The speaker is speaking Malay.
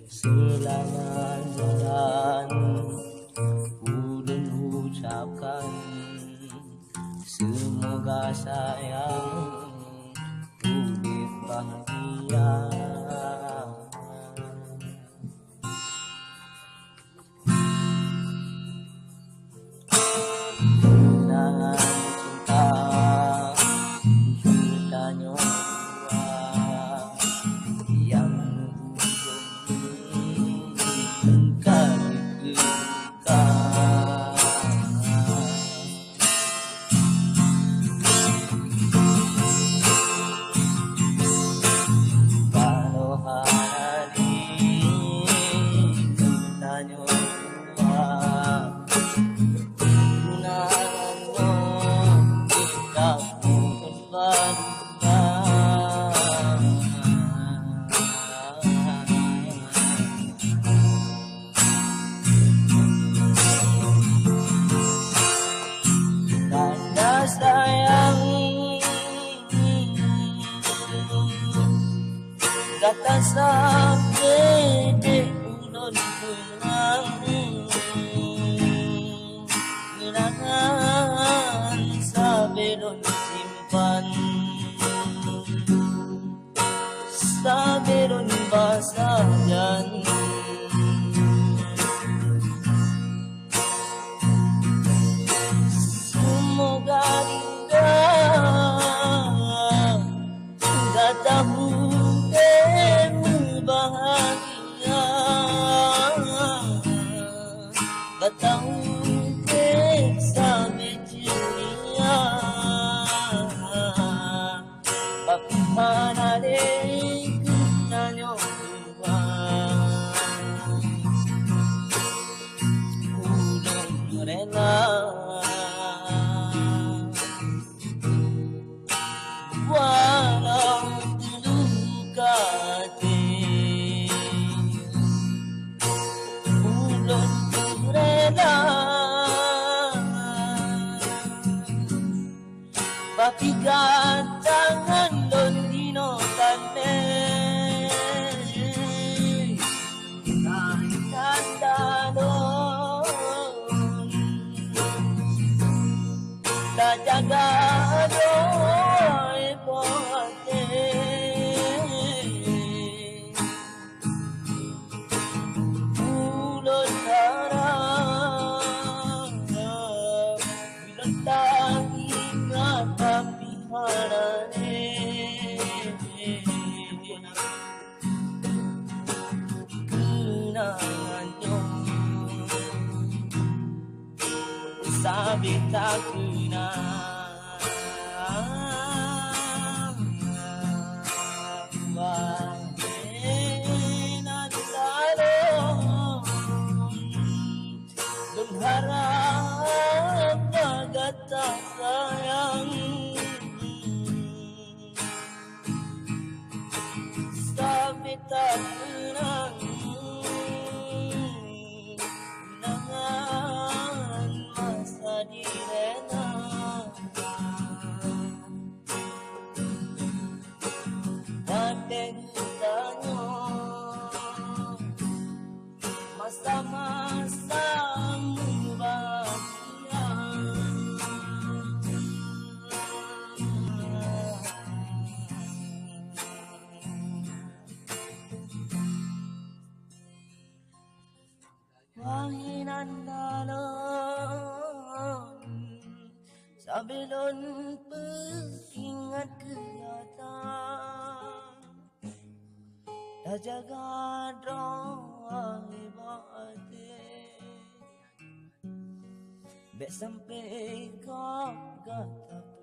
Selangan jalan ulun ucapkan, semoga sayang hidup bahagia. Kenangan cinta bertanya yang kali kelukan. Kalau hari bertanya kata sayang, kata sampai di ulun pulang, kenangan sabelon simpan, sabelon basahan. Semoga indah katamu bahagia, katamu sampai dunia, tapi mana deh gunanya ulun rela walau luka hati, ulun rela tapi gantangan don dino tane kanda don tak jaga doi pote ulun harap bila tak ingat tapi harane kenangannya sabi tak kenal. Harap kata sayang sampai tak kenang kenangan masa direna dan tanya masa-masa Wahinan dalam sabelon peringat kelihatan dah jaga doa ibadeh bek sampai kau kata